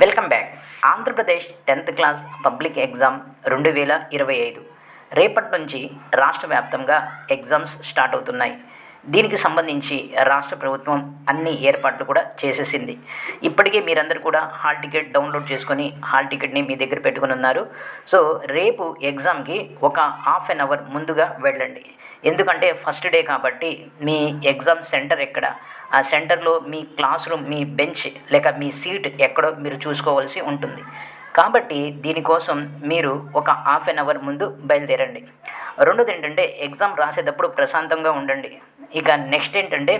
Welcome back. Andhra Pradesh 10th class public exam 2025 రేపటి నుంచి రాష్ట్ర వ్యాప్తంగా ఎగ్జామ్స్ స్టార్ట్ అవుతున్నాయి. దీనికి సంబంధించి రాష్ట్ర ప్రభుత్వం అన్ని ఏర్పాట్లు కూడా చేసేసింది. ఇప్పటికే మీరందరూ కూడా హాల్ టికెట్ డౌన్లోడ్ చేసుకొని హాల్ టికెట్ని మీ దగ్గర పెట్టుకుని ఉన్నారు. సో రేపు ఎగ్జామ్కి ఒక హాఫ్ అన్ అవర్ ముందుగా వెళ్ళండి. ఎందుకంటే ఫస్ట్ డే కాబట్టి మీ ఎగ్జామ్ సెంటర్ ఎక్కడ, ఆ సెంటర్లో మీ క్లాస్ రూమ్, మీ బెంచ్ లేక మీ సీట్ ఎక్కడో మీరు చూసుకోవాల్సి ఉంటుంది. కాబట్టి దీనికోసం మీరు ఒక హాఫ్ అన్ అవర్ ముందు బయలుదేరండి. రెండోది ఏంటంటే ఎగ్జామ్ రాసేటప్పుడు ప్రశాంతంగా ఉండండి. ఇక నెక్స్ట్ ఏంటంటే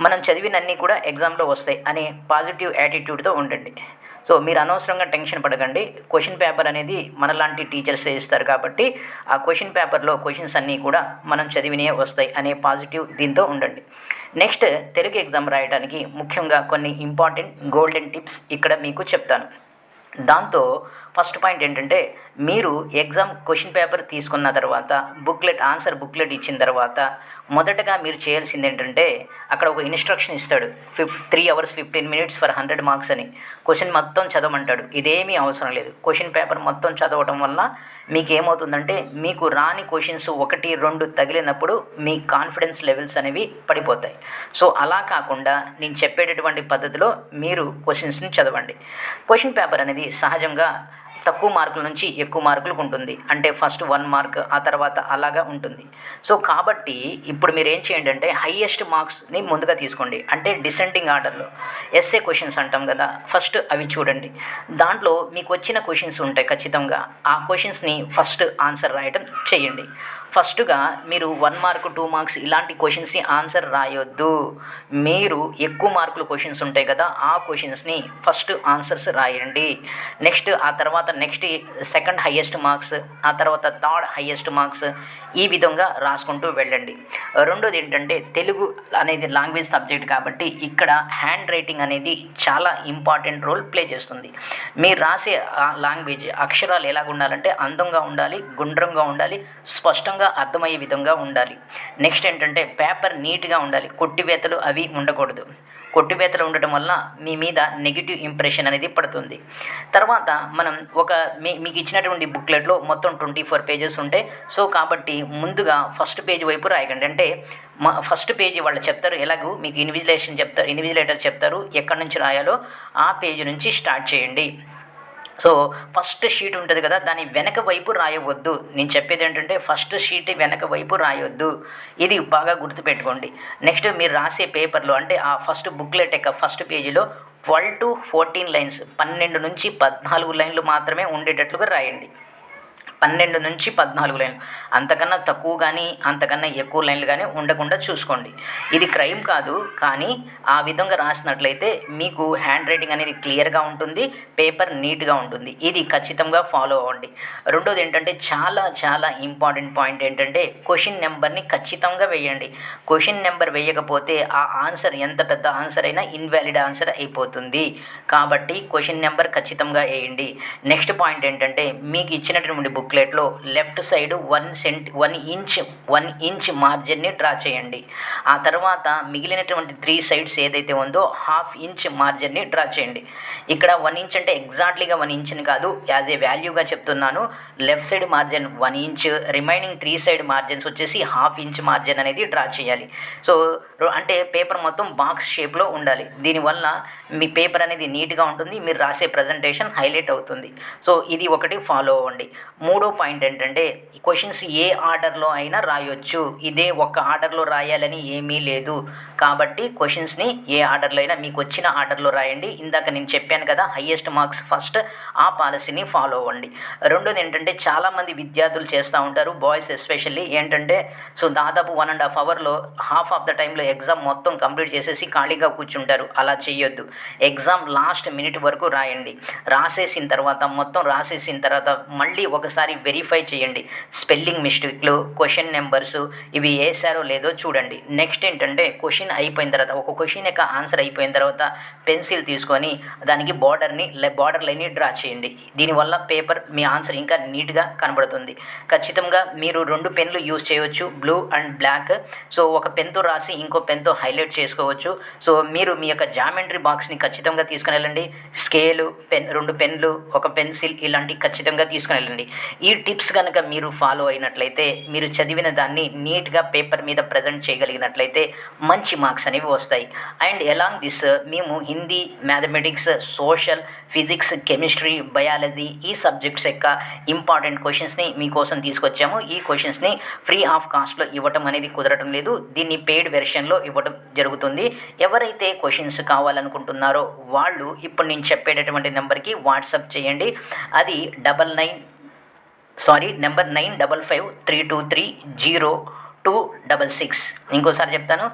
మనం చదివినన్నీ కూడా ఎగ్జామ్లో వస్తాయి అనే పాజిటివ్ యాటిట్యూడ్తో ఉండండి. సో మీరు అనవసరంగా టెన్షన్ పడకండి. క్వశ్చన్ పేపర్ అనేది మనలాంటి టీచర్సే ఇస్తారు కాబట్టి ఆ క్వశ్చన్ పేపర్లో క్వశ్చన్స్ అన్నీ కూడా మనం చదివినే వస్తాయి అనే పాజిటివ్ దీంతో ఉండండి. నెక్స్ట్ తెలుగు ఎగ్జామ్ రాయడానికి ముఖ్యంగా కొన్ని ఇంపార్టెంట్ గోల్డెన్ టిప్స్ ఇక్కడ మీకు చెప్తాను. దాంతో ఫస్ట్ పాయింట్ ఏంటంటే మీరు ఎగ్జామ్ క్వశ్చన్ పేపర్ తీసుకున్న తర్వాత ఆన్సర్ బుక్లెట్ ఇచ్చిన తర్వాత మొదటగా మీరు చేయాల్సింది ఏంటంటే అక్కడ ఒక ఇన్స్ట్రక్షన్ ఇస్తాడు. 3 hours 15 minutes ఫర్ 100 marks అని. క్వశ్చన్ మొత్తం చదవమంటాడు. ఇదేమీ అవసరం లేదు. క్వశ్చన్ పేపర్ మొత్తం చదవటం వల్ల మీకు ఏమవుతుందంటే మీకు రాని క్వశ్చన్స్ 1, 2 తగిలినప్పుడు మీ కాన్ఫిడెన్స్ లెవెల్స్ అనేవి పడిపోతాయి. సో అలా కాకుండా నేను చెప్పేటటువంటి పద్ధతిలో మీరు క్వశ్చన్స్ని చదవండి. క్వశ్చన్ పేపర్ అనేది సహజంగా తక్కువ మార్కుల నుంచి ఎక్కువ మార్కులకు ఉంటుంది. అంటే ఫస్ట్ 1 mark, ఆ తర్వాత అలాగా ఉంటుంది. సో కాబట్టి ఇప్పుడు మీరు ఏం చేయండి అంటే హైయెస్ట్ మార్క్స్ని ముందుగా తీసుకోండి. అంటే డిసెండింగ్ ఆర్డర్లో ఎస్ఏ క్వశ్చన్స్ అంటాం కదా, ఫస్ట్ అవి చూడండి. దాంట్లో మీకు వచ్చిన క్వశ్చన్స్ ఉంటాయి ఖచ్చితంగా. ఆ క్వశ్చన్స్ని ఫస్ట్ ఆన్సర్ రాయడం చేయండి. ఫస్ట్గా మీరు 1 mark 2 marks ఇలాంటి క్వశ్చన్స్ని ఆన్సర్ రాయొద్దు. మీరు ఎక్కువ మార్కులు క్వశ్చన్స్ ఉంటాయి కదా, ఆ క్వశ్చన్స్ని ఫస్ట్ ఆన్సర్స్ రాయండి. ఆ తర్వాత సెకండ్ హైయెస్ట్ మార్క్స్, ఆ తర్వాత థర్డ్ హైయెస్ట్ మార్క్స్, ఈ విధంగా రాసుకుంటూ వెళ్ళండి. రెండోది ఏంటంటే తెలుగు అనేది లాంగ్వేజ్ సబ్జెక్ట్ కాబట్టి ఇక్కడ హ్యాండ్ రైటింగ్ అనేది చాలా ఇంపార్టెంట్ రోల్ ప్లే చేస్తుంది. మీరు రాసే లాంగ్వేజ్ అక్షరాలు ఎలాగ ఉండాలంటే అందంగా ఉండాలి, గుండ్రంగా ఉండాలి, స్పష్టంగా అర్థమయ్యే విధంగా ఉండాలి. నెక్స్ట్ ఏంటంటే పేపర్ నీట్గా ఉండాలి. కొట్టివేతలు అవి ఉండకూడదు. కొట్టివేతలు ఉండటం వల్ల మీ మీద నెగిటివ్ ఇంప్రెషన్ అనేది పడుతుంది. తర్వాత మనం మీకు ఇచ్చినటువంటి బుక్లెట్లో మొత్తం 24 pages ఉంటాయి. సో కాబట్టి ముందుగా ఫస్ట్ పేజ్ వైపు రాయకండి. అంటే ఫస్ట్ పేజీ వాళ్ళు చెప్తారు, ఎలాగూ మీకు ఇన్విజిలేటర్ చెప్తారు ఎక్కడి నుంచి రాయాలో, ఆ పేజీ నుంచి స్టార్ట్ చేయండి. సో ఫస్ట్ షీట్ ఉంటుంది కదా, దాని వెనక వైపు రాయవద్దు. నేను చెప్పేది ఏంటంటే ఫస్ట్ షీట్ వెనక వైపు రాయొద్దు. ఇది బాగా గుర్తుపెట్టుకోండి. నెక్స్ట్ మీరు రాసే పేపర్లో అంటే ఆ ఫస్ట్ బుక్లెట్ యొక్క ఫస్ట్ పేజీలో 12 to 14 lines, 12 నుంచి 14 లైన్లు మాత్రమే ఉండేటట్లుగా రాయండి. 12 నుంచి 14 లైన్లు, అంతకన్నా తక్కువ కానీ అంతకన్నా ఎక్కువ లైన్లు కానీ ఉండకుండా చూసుకోండి. ఇది క్రైమ్ కాదు, కానీ ఆ విధంగా రాసినట్లయితే మీకు హ్యాండ్ రైటింగ్ అనేది క్లియర్గా ఉంటుంది, పేపర్ నీట్గా ఉంటుంది. ఇది ఖచ్చితంగా ఫాలో అవ్వండి. రెండోది ఏంటంటే చాలా చాలా ఇంపార్టెంట్ పాయింట్ ఏంటంటే క్వశ్చన్ నెంబర్ని ఖచ్చితంగా వేయండి. క్వశ్చన్ నెంబర్ వేయకపోతే ఆ ఆన్సర్ ఎంత పెద్ద ఆన్సర్ అయినా ఇన్వాలిడ్ ఆన్సర్ అయిపోతుంది. కాబట్టి క్వశ్చన్ నెంబర్ ఖచ్చితంగా వేయండి. నెక్స్ట్ పాయింట్ ఏంటంటే మీకు ఇచ్చినటువంటి బుక్లెట్లో లెఫ్ట్ సైడ్ 1 inch మార్జిన్ని డ్రా చేయండి. ఆ తర్వాత మిగిలినటువంటి 3 sides ఏదైతే ఉందో 1/2 inch మార్జిన్ని డ్రా చేయండి. ఇక్కడ 1 inch అంటే ఎగ్జాక్ట్లీగా 1 inch కాదు, యాజ్ ఏ వాల్యూగా చెప్తున్నాను. Left side margin 1 inch, remaining 3 side margins వచ్చేసి 1/2 inch మార్జిన్ అనేది డ్రా చేయాలి. సో అంటే పేపర్ మొత్తం బాక్స్ షేప్లో ఉండాలి. దీనివల్ల మీ పేపర్ అనేది నీట్గా ఉంటుంది, మీరు రాసే ప్రజెంటేషన్ హైలైట్ అవుతుంది. సో ఇది ఒకటి ఫాలో అవ్వండి. మూడో పాయింట్ ఏంటంటే క్వశ్చన్స్ ఏ ఆర్డర్లో అయినా రాయొచ్చు. ఇదే ఒక ఆర్డర్లో రాయాలని ఏమీ లేదు. కాబట్టి క్వశ్చన్స్ని ఏ ఆర్డర్లో అయినా మీకు వచ్చిన ఆర్డర్లో రాయండి. ఇందాక నేను చెప్పాను కదా, హైయెస్ట్ మార్క్స్ ఫస్ట్, ఆ పాలసీని ఫాలో అవ్వండి. రెండోది ఏంటంటే చాలామంది విద్యార్థులు చేస్తూ ఉంటారు, బాయ్స్ ఎస్పెషల్లీ, ఏంటంటే సో దాదాపు 1.5 hourలో హాఫ్ ఆఫ్ ద టైంలో ఎగ్జామ్ మొత్తం కంప్లీట్ చేసేసి ఖాళీగా కూర్చుంటారు. అలా చేయొద్దు. ఎగ్జామ్ లాస్ట్ మినిట్ వరకు రాయండి. మొత్తం రాసేసిన తర్వాత మళ్ళీ ఒకసారి ఒకసారి వెరిఫై చేయండి. స్పెల్లింగ్ మిస్టేక్లు, క్వశ్చన్ నెంబర్స్ ఇవి వేసారో లేదో చూడండి. నెక్స్ట్ ఏంటంటే క్వశ్చన్ అయిపోయిన తర్వాత, ఒక క్వశ్చన్ యొక్క ఆన్సర్ అయిపోయిన తర్వాత పెన్సిల్ తీసుకొని దానికి బార్డర్ లైన్ని డ్రా చేయండి. దీనివల్ల పేపర్ మీ ఆన్సర్ ఇంకా నీట్గా కనబడుతుంది. ఖచ్చితంగా మీరు 2 పెన్లు యూజ్ చేయవచ్చు, బ్లూ అండ్ బ్లాక్. సో ఒక పెన్తో రాసి ఇంకో పెన్తో హైలైట్ చేసుకోవచ్చు. సో మీరు మీ యొక్క జామెంట్రీ బాక్స్ని ఖచ్చితంగా తీసుకుని వెళ్ళండి. స్కేలు, 2 పెన్లు, ఒక పెన్సిల్ ఇలాంటివి ఖచ్చితంగా తీసుకుని వెళ్ళండి. ఈ టిప్స్ కనుక మీరు ఫాలో అయినట్లయితే, మీరు చదివిన దాన్ని నీట్గా పేపర్ మీద ప్రజెంట్ చేయగలిగినట్లయితే మంచి మార్క్స్ అనేవి వస్తాయి. అండ్ ఎలాంగ్ దిస్ మేము Hindi, mathematics, social, physics, chemistry, biology ఈ సబ్జెక్ట్స్ యొక్క ఇంపార్టెంట్ క్వశ్చన్స్ని మీకోసం తీసుకొచ్చాము. ఈ క్వశ్చన్స్ని ఫ్రీ ఆఫ్ కాస్ట్లో ఇవ్వటం అనేది కుదరటం లేదు. దీన్ని పెయిడ్ వెర్షన్లో ఇవ్వడం జరుగుతుంది. ఎవరైతే క్వశ్చన్స్ కావాలనుకుంటున్నారో వాళ్ళు ఇప్పుడు నేను చెప్పేటటువంటి నెంబర్కి వాట్సాప్ చేయండి. అది నెంబర్ 9553230266. ఇంకోసారి చెప్తాను,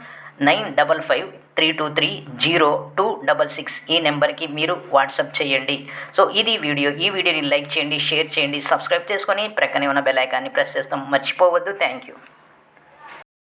9553230266. ఈ నెంబర్కి మీరు వాట్సాప్ చేయండి. సో ఇది వీడియో. ఈ వీడియోని లైక్ చేయండి, షేర్ చేయండి, సబ్స్క్రైబ్ చేసుకొని ప్రక్కనే ఉన్న బెల్ ఐకాన్ని ప్రెస్ చేస్తాం మర్చిపోవద్దు. Thank you.